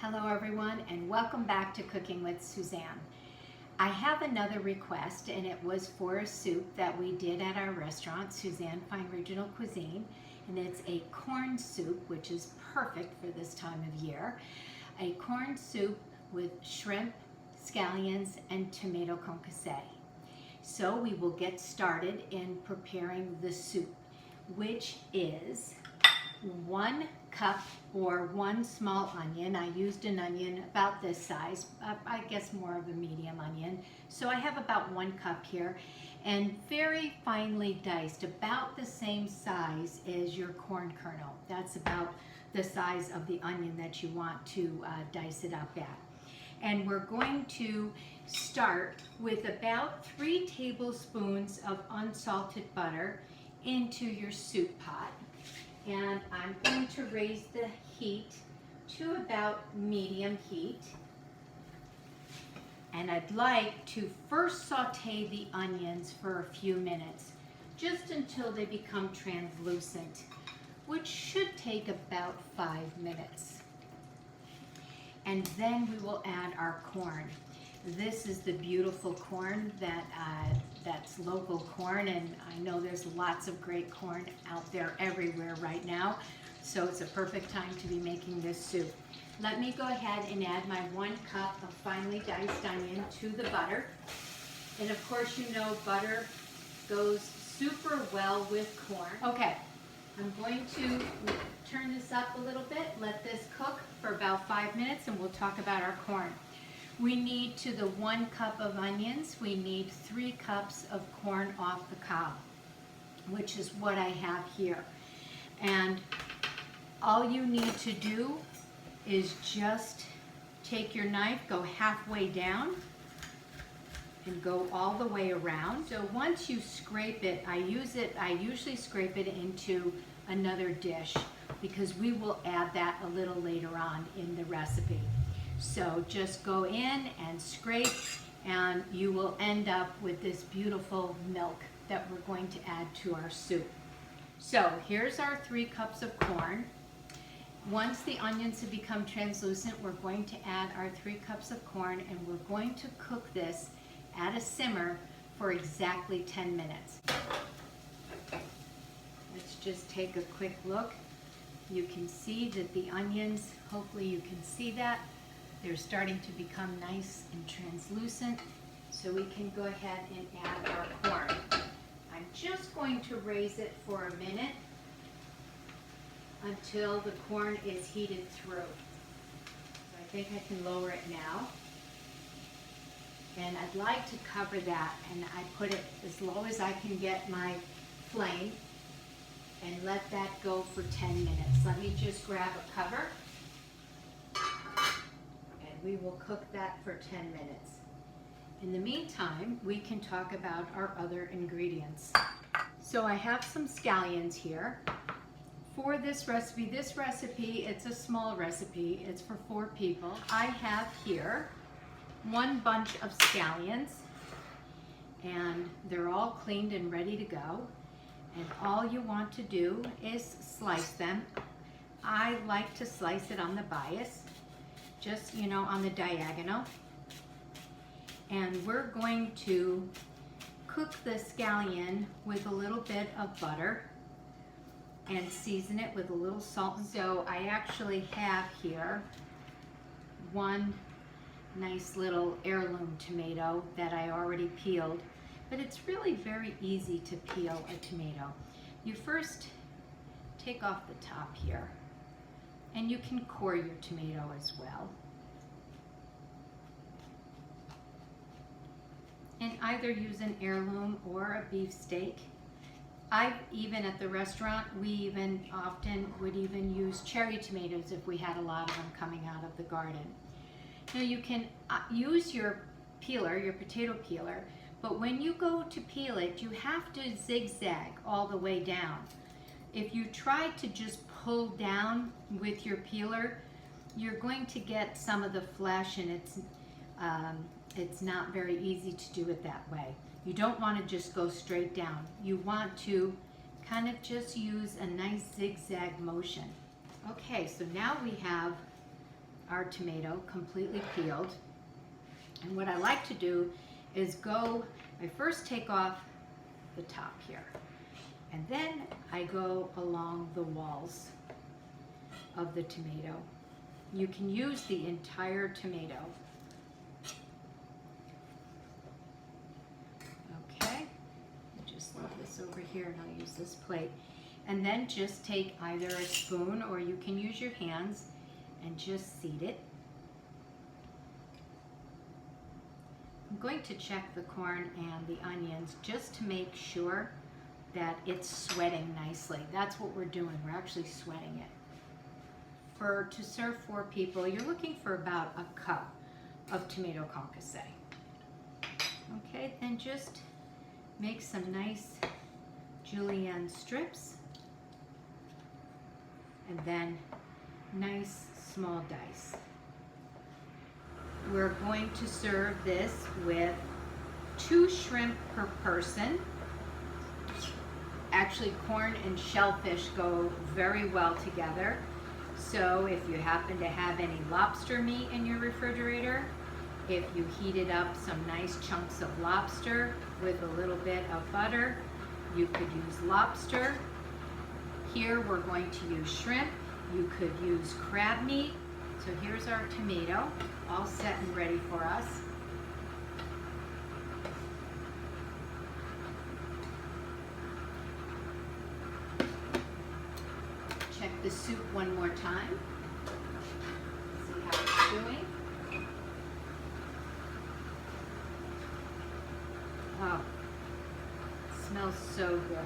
Hello everyone, and welcome back to Cooking with Suzanne. I have another request, and it was for a soup that we did at our restaurant, Suzanne Fine Regional Cuisine, and it's a corn soup, which is perfect for this time of year. A corn soup with shrimp, scallions, and tomato concasse. So we will get started in preparing the soup, which is 1 cup or 1 small onion. I used an onion about this size, I guess more of a medium onion. So I have about 1 cup here, and very finely diced, about the same size as your corn kernel. That's about the size of the onion that you want to dice it up at. And we're going to start with about 3 tablespoons of unsalted butter into your soup pot. And I'm going to raise the heat to about medium heat. And I'd like to first saute the onions for a few minutes, just until they become translucent, which should take about 5 minutes. And then we will add our corn. This is the beautiful corn that's local corn, and I know there's lots of great corn out there everywhere right now, so it's a perfect time to be making this soup. Let me go ahead and add my 1 cup of finely diced onion to the butter. And of course, you know butter goes super well with corn. Okay, I'm going to turn this up a little bit, let this cook for about 5 minutes, and we'll talk about our corn. We need, to the 1 cup of onions, we need 3 cups of corn off the cob, which is what I have here. And all you need to do is just take your knife, go halfway down, and go all the way around. So once you scrape it, I usually scrape it into another dish, because we will add that a little later on in the recipe. So just go in and scrape, and you will end up with this beautiful milk that we're going to add to our soup. So here's our 3 cups of corn. Once the onions have become translucent, we're going to add our 3 cups of corn, and we're going to cook this at a simmer for exactly 10 minutes. Let's just take a quick look. You can see that the onions, hopefully you can see that, they're starting to become nice and translucent, so we can go ahead and add our corn. I'm just going to raise it for a minute until the corn is heated through. So I think I can lower it now. And I'd like to cover that, and I put it as low as I can get my flame and let that go for 10 minutes. Let me just grab a cover. We will cook that for 10 minutes. In the meantime, we can talk about our other ingredients. So I have some scallions here. For this recipe, it's a small recipe. It's for 4 people. I have here 1 bunch of scallions, and they're all cleaned and ready to go. And all you want to do is slice them. I like to slice it on the bias, just, on the diagonal. And we're going to cook the scallion with a little bit of butter and season it with a little salt. So I actually have here 1 nice little heirloom tomato that I already peeled, but it's really very easy to peel a tomato. You first take off the top here, and you can core your tomato as well. And either use an heirloom or a beefsteak. Even at the restaurant, we even often would even use cherry tomatoes if we had a lot of them coming out of the garden. Now you can use your peeler, your potato peeler, but when you go to peel it, you have to zigzag all the way down. If you try to just pull down with your peeler, you're going to get some of the flesh, and it's not very easy to do it that way. You don't want to just go straight down. You want to kind of just use a nice zigzag motion. Okay, so now we have our tomato completely peeled. And what I like to do is I first take off the top here, and then I go along the walls of the tomato. You can use the entire tomato. Okay, just leave this over here and I'll use this plate. And then just take either a spoon or you can use your hands and just seed it. I'm going to check the corn and the onions just to make sure that it's sweating nicely. That's what we're doing. We're actually sweating it. To serve 4 people, you're looking for about a cup of tomato concasse. Okay, then just make some nice julienne strips and then nice small dice. We're going to serve this with 2 shrimp per person. Actually, corn and shellfish go very well together. So if you happen to have any lobster meat in your refrigerator, if you heated up some nice chunks of lobster with a little bit of butter, you could use lobster. Here we're going to use shrimp. You could use crab meat. So here's our tomato, all set and ready for us. Check the soup one more time. See how it's doing. Oh, smells so good.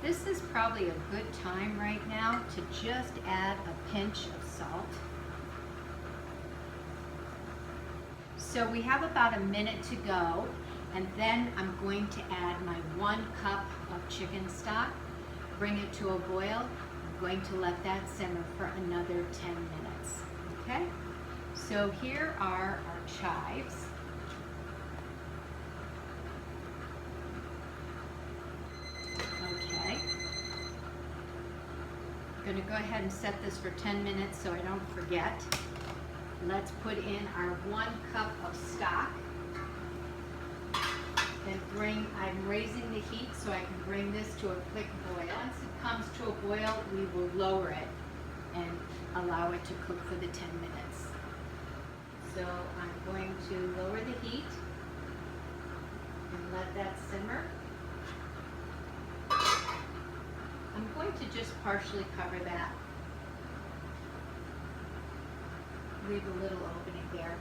This is probably a good time right now to just add a pinch of salt. So we have about a minute to go, and then I'm going to add my 1 cup of chicken stock, bring it to a boil. I'm going to let that simmer for another 10 minutes, okay? So here are our chives. Okay. I'm going to go ahead and set this for 10 minutes so I don't forget. Let's put in our 1 cup of stock. And I'm raising the heat so I can bring this to a quick boil. Once it comes to a boil, we will lower it and allow it to cook for the 10 minutes. So I'm going to lower the heat and let that simmer. I'm going to just partially cover that. Leave a little opening there.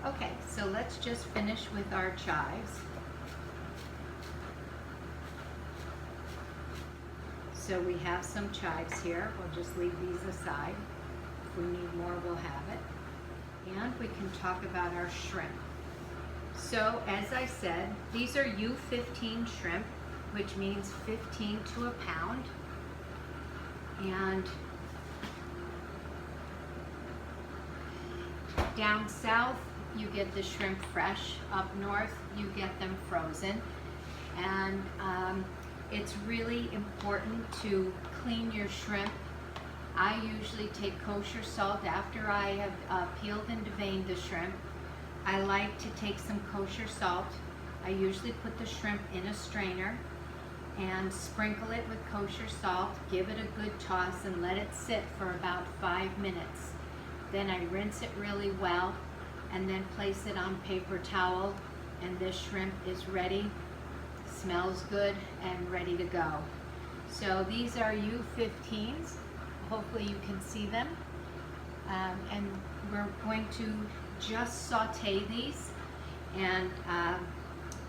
Okay, so let's just finish with our chives. So we have some chives here. We'll just leave these aside. If we need more, we'll have it. And we can talk about our shrimp. So as I said, these are U15 shrimp, which means 15 to a pound. And down south, you get the shrimp fresh. Up north, you get them frozen. And it's really important to clean your shrimp. I usually take kosher salt after I have peeled and deveined the shrimp. I like to take some kosher salt. I usually put the shrimp in a strainer and sprinkle it with kosher salt, give it a good toss, and let it sit for about 5 minutes. Then I rinse it really well and then place it on paper towel, and this shrimp is ready, smells good, and ready to go. So these are U15s. Hopefully you can see them. And we're going to just saute these and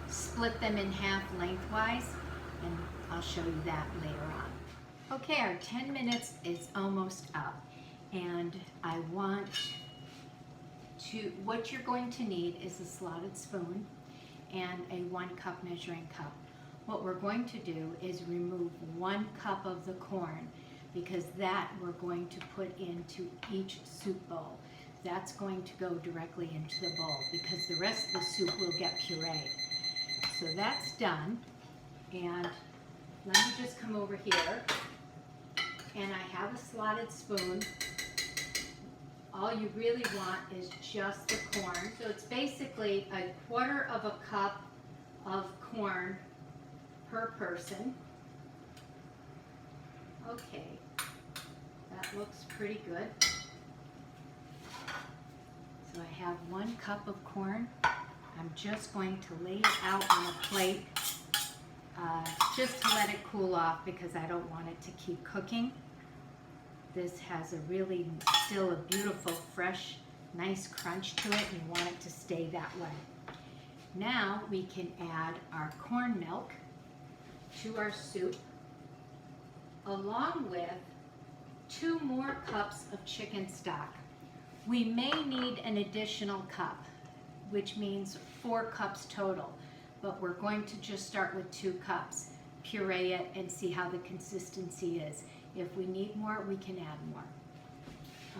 split them in half lengthwise, and I'll show you that later on. Okay, our 10 minutes is almost up, and I want to, what you're going to need is a slotted spoon and a 1 cup measuring cup. What we're going to do is remove 1 cup of the corn, because that we're going to put into each soup bowl. That's going to go directly into the bowl because the rest of the soup will get pureed. So that's done, and let me just come over here, and I have a slotted spoon all you really want is just the corn. So it's basically a quarter of a cup of corn per person. Okay, that looks pretty good. So I have 1 cup of corn. I'm just going to lay it out on a plate just to let it cool off because I don't want it to keep cooking. This has a really still a beautiful, fresh, nice crunch to it, and you want it to stay that way. Now we can add our corn milk to our soup, along with 2 more cups of chicken stock. We may need an additional cup, which means 4 cups total, but we're going to just start with 2 cups, puree it, and see how the consistency is. If we need more, we can add more.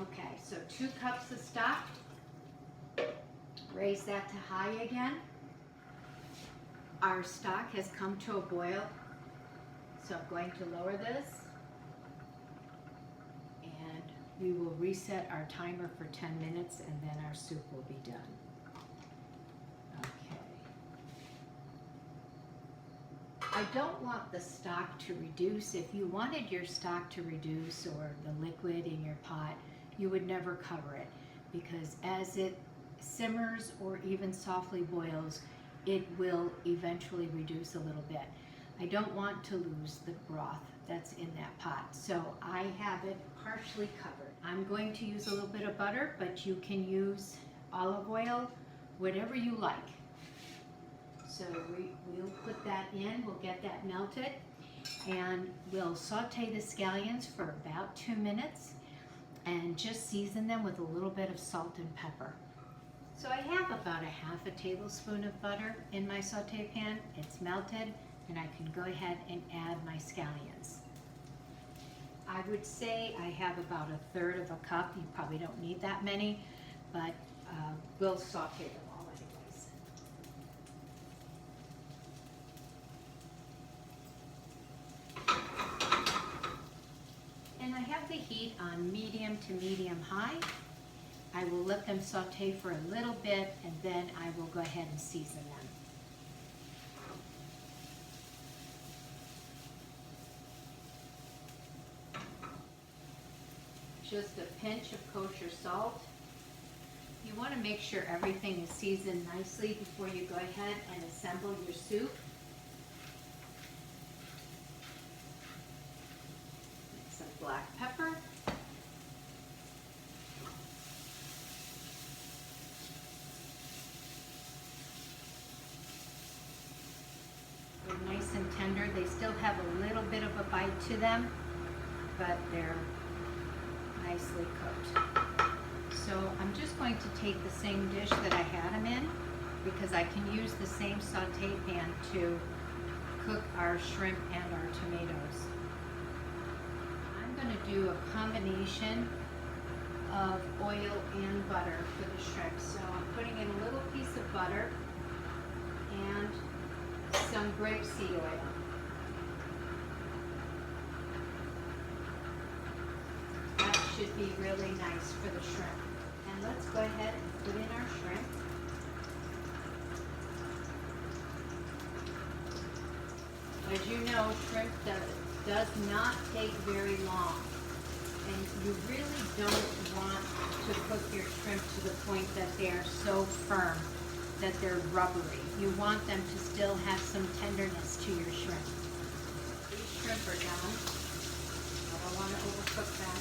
Okay, so 2 cups of stock. Raise that to high again. Our stock has come to a boil, so I'm going to lower this. And we will reset our timer for 10 minutes, and then our soup will be done. Okay. I don't want the stock to reduce. If you wanted your stock to reduce, or the liquid in your pot, you would never cover it, because as it simmers or even softly boils, it will eventually reduce a little bit. I don't want to lose the broth that's in that pot, so I have it partially covered. I'm going to use a little bit of butter, but you can use olive oil, whatever you like. So we'll put that in, we'll get that melted, and we'll saute the scallions for about 2 minutes and just season them with a little bit of salt and pepper. So I have about a half a tablespoon of butter in my saute pan. It's melted, and I can go ahead and add my scallions. I would say I have about 1/3 of a cup. You probably don't need that many, but we'll saute them all anyways. And I have the heat on medium to medium high. I will let them saute for a little bit, and then I will go ahead and season them. Just a pinch of kosher salt. You want to make sure everything is seasoned nicely before you go ahead and assemble your soup. Some black pepper. They're nice and tender. They still have a little bit of a bite to them, but they're nicely cooked. So I'm just going to take the same dish that I had them in, because I can use the same saute pan to cook our shrimp and our tomatoes. I'm going to do a combination of oil and butter for the shrimp. So I'm putting in a little piece of butter and some grapeseed oil. That should be really nice for the shrimp. And let's go ahead and put in our shrimp. As you know, shrimp does not take very long. And you really don't want to cook your shrimp to the point that they're so firm that they're rubbery. You want them to still have some tenderness to your shrimp. These shrimp are done. I don't want to overcook them.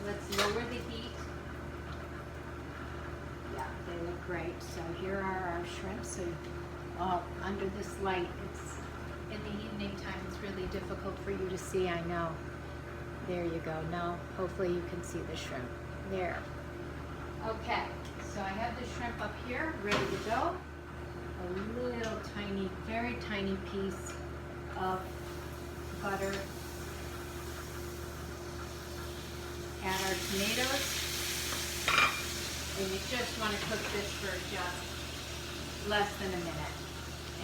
Let's lower the heat. Yeah, they look great. So here are our shrimp. So under this light, it's in the evening time, it's really difficult for you to see, I know. There you go. Now, hopefully you can see the shrimp. There. Okay, so I have the shrimp up here, ready to go. A little tiny, very tiny piece of butter. Add our tomatoes. And you just want to cook this for just less than a minute.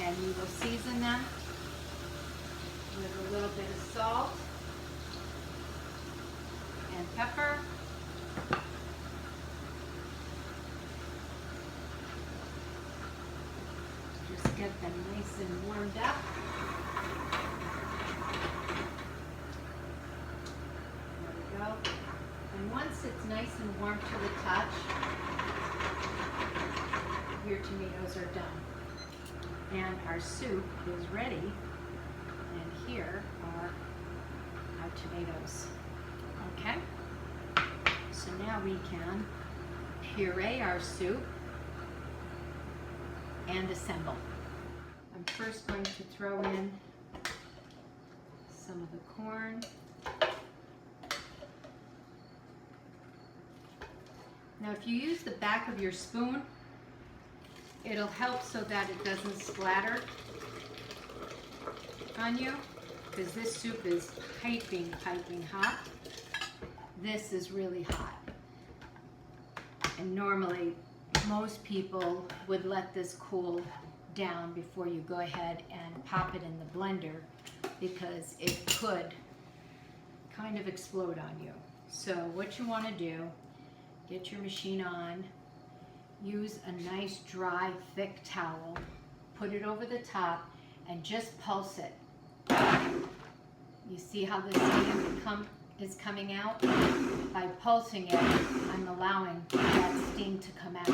And we will season them with a little bit of salt pepper. Just get them nice and warmed up. There we go. And once it's nice and warm to the touch, your tomatoes are done. And our soup is ready. And here are our tomatoes. Okay? So now we can puree our soup and assemble. I'm first going to throw in some of the corn. Now if you use the back of your spoon, it'll help so that it doesn't splatter on you, because this soup is piping hot. This is really hot. And normally, most people would let this cool down before you go ahead and pop it in the blender, because it could kind of explode on you. So what you want to do, get your machine on, use a nice dry thick towel, put it over the top, and just pulse it. You see how the steam is coming out? By pulsing it, I'm allowing that steam to come out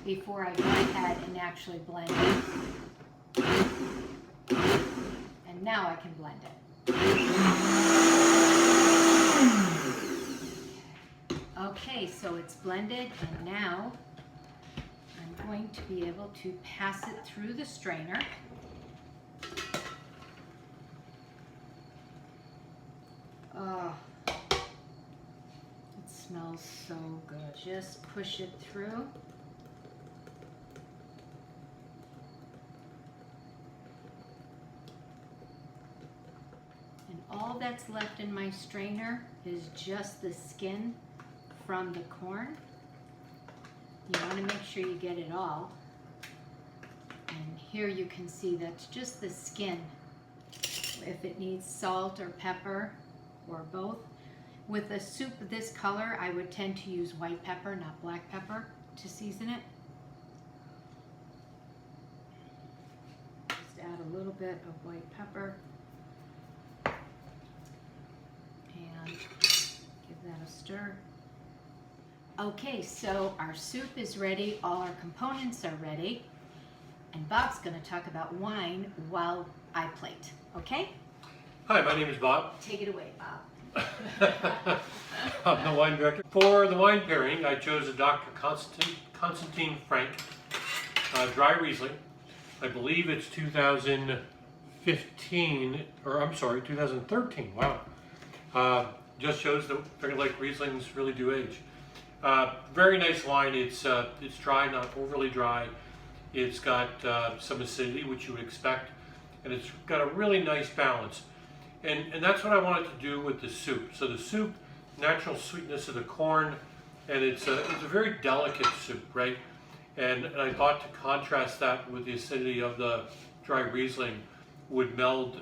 before I go ahead and actually blend it. And now I can blend it. Okay, so it's blended, and now I'm going to be able to pass it through the strainer. Oh, it smells so good. Just push it through. And all that's left in my strainer is just the skin from the corn. You want to make sure you get it all. And here you can see that's just the skin. If it needs salt or pepper or both. With a soup this color, I would tend to use white pepper, not black pepper, to season it. Just add a little bit of white pepper. And give that a stir. Okay, so our soup is ready, all our components are ready, and Bob's going to talk about wine while I plate, okay? Hi, my name is Bob. Take it away, Bob. I'm the wine director. For the wine pairing, I chose a Dr. Konstantin Frank Dry Riesling. I believe it's 2015, or I'm sorry, 2013, wow. Just shows that Finger Lake Rieslings really do age. Very nice wine. It's dry, not overly dry. It's got some acidity, which you would expect, and it's got a really nice balance. And that's what I wanted to do with the soup. So the soup, natural sweetness of the corn, and it's a very delicate soup, right? And I thought to contrast that with the acidity of the dry Riesling would meld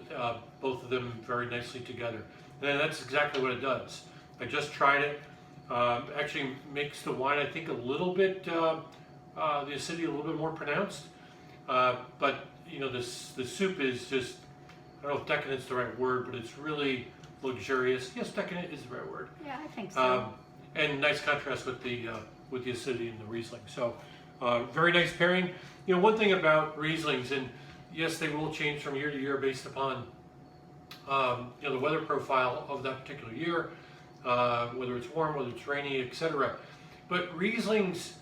both of them very nicely together. And that's exactly what it does. I just tried it. Actually makes the wine, I think, a little bit, the acidity a little bit more pronounced. But, you know, the soup is just, I don't know if decadent is the right word, but it's really luxurious. Yes, decadent is the right word. Yeah, I think so. And nice contrast with the acidity in the Riesling. So, very nice pairing. You know, one thing about Rieslings, and yes, they will change from year to year based upon, you know, the weather profile of that particular year, whether it's warm, whether it's rainy, etc. But Rieslings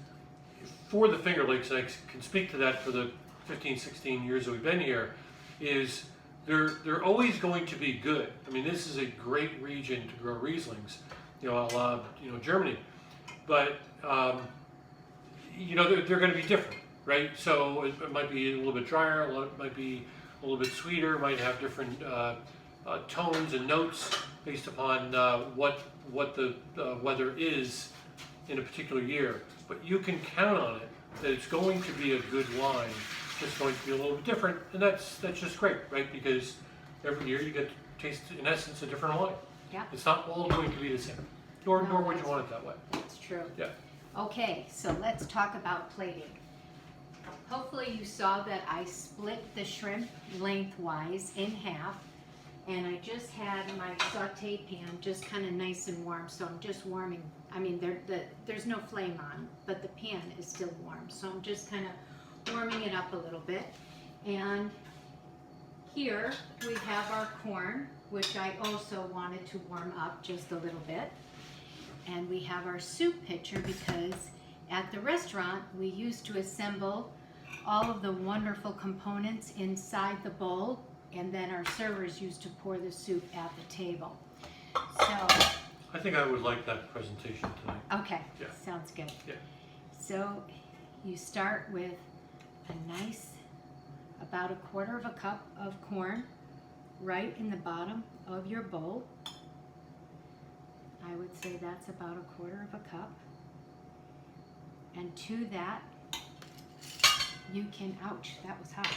for the Finger Lakes, and I can speak to that for the 15, 16 years that we've been here, is they're always going to be good. I mean, this is a great region to grow Rieslings, you know, a la, you know, Germany. But, you know, they're going to be different, right? So it might be a little bit drier, it might be a little bit sweeter, might have different tones and notes based upon what the weather is in a particular year. But you can count on it that it's going to be a good wine. It's going to be a little bit different, and that's just great, right? Because every year you get to taste, in essence, a different wine. Yeah. It's not all going to be the same, nor No, would you that's- want it that way. That's true. Yeah. Okay, so let's talk about plating. Hopefully you saw that I split the shrimp lengthwise in half, and I just had my saute pan just kind of nice and warm, so I'm just warming. I mean, there's no flame on, but the pan is still warm, so I'm just kind of warming it up a little bit. And here we have our corn, which I also wanted to warm up just a little bit. And we have our soup pitcher because at the restaurant we used to assemble all of the wonderful components inside the bowl, and then our servers used to pour the soup at the table. So, I think I would like that presentation tonight. okay, Yeah. sounds good. Yeah. So you start with a nice, about a quarter of a cup of corn right in the bottom of your bowl. I would say that's about a quarter of a cup. And to that, you can, ouch, that was hot.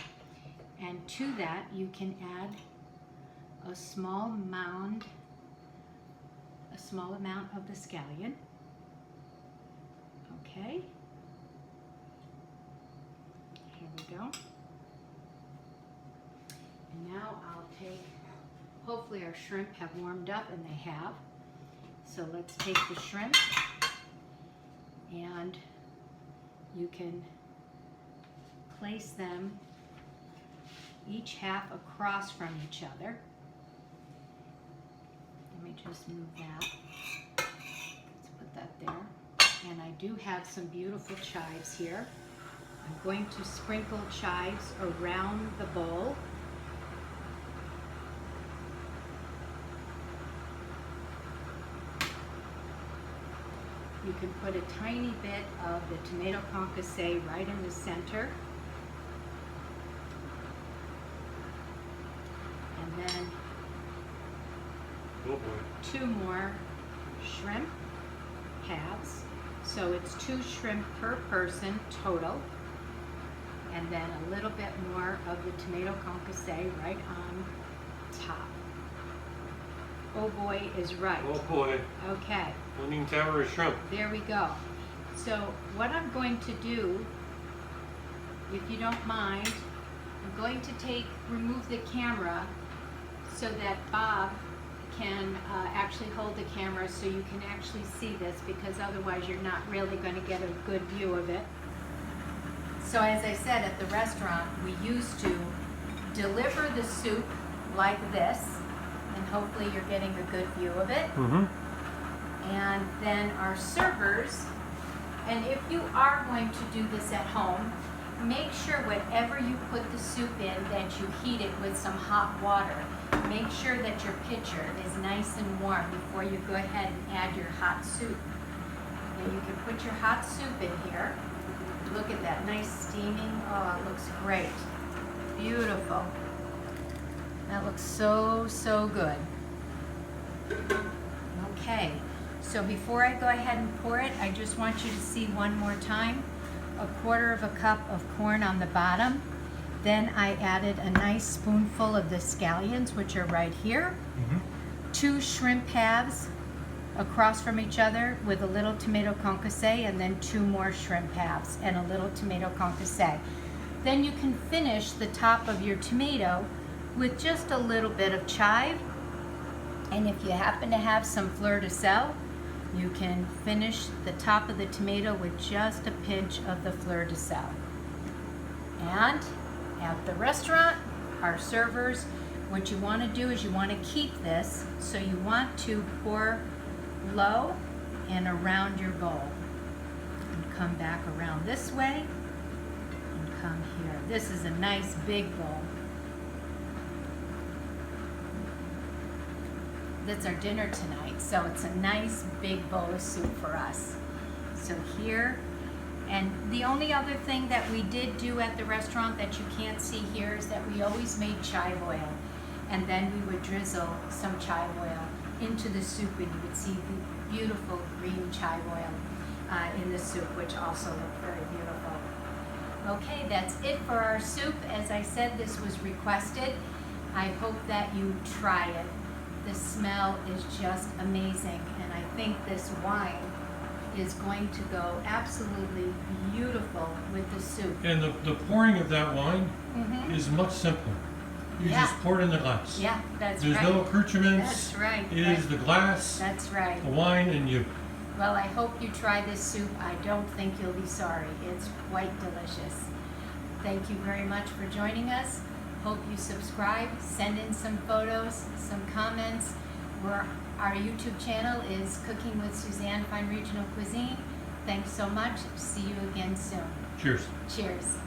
And to that, you can add a small amount of the scallion. Okay. Here we go. And now I'll take, hopefully our shrimp have warmed up, and they have. So let's take the shrimp, and you can place them each half across from each other. Let me just move that. Let's put that there. And I do have some beautiful chives here. I'm going to sprinkle chives around the bowl. You can put a tiny bit of the tomato concassé right in the center. And then Oh boy. 2 more shrimp halves. So it's 2 shrimp per person total. And then a little bit more of the tomato concassé right on top. Oh boy is right. Oh boy. Okay. Leaning tower of shrimp. There we go. So what I'm going to do, if you don't mind, I'm going to remove the camera so that Bob can actually hold the camera so you can actually see this, because otherwise you're not really going to get a good view of it. So as I said, at the restaurant, we used to deliver the soup like this, and hopefully you're getting a good view of it. Mm-hmm. And then our servers, and if you are going to do this at home, make sure whatever you put the soup in that you heat it with some hot water. Make sure that your pitcher is nice and warm before you go ahead and add your hot soup. And you can put your hot soup in here. Look at that, nice steaming. Oh, it looks great. Beautiful. That looks so, so good. Okay. So before I go ahead and pour it, I just want you to see one more time. A quarter of a cup of corn on the bottom. Then I added a nice spoonful of the scallions, which are right here. Mm-hmm. 2 shrimp halves across from each other with a little tomato concassé, and then 2 more shrimp halves and a little tomato concassé. Then you can finish the top of your tomato with just a little bit of chive. And if you happen to have some fleur de sel, you can finish the top of the tomato with just a pinch of the fleur de sel. And at the restaurant, our servers, what you want to do is you want to keep this, so you want to pour low and around your bowl. And come back around this way and come here. This is a nice big bowl. That's our dinner tonight, so it's a nice big bowl of soup for us. So here, and the only other thing that we did do at the restaurant that you can't see here is that we always made chive oil, and then we would drizzle some chive oil into the soup, and you would see the beautiful green chive oil in the soup, which also looked very beautiful. Okay, that's it for our soup. As I said, this was requested. I hope that you try it. The smell is just amazing, and I think this wine is going to go absolutely beautiful with the soup. And the pouring of that wine Mm-hmm. is much simpler. You Yeah. just pour it in the glass. Yeah, that's There's right. no accoutrements. That's right. It is the glass, That's right. the wine, and you. Well, I hope you try this soup. I don't think you'll be sorry. It's quite delicious. Thank you very much for joining us. Hope you subscribe, send in some photos, some comments. Our YouTube channel is Cooking with Suzanne, Fine Regional Cuisine. Thanks so much. See you again soon. Cheers. Cheers.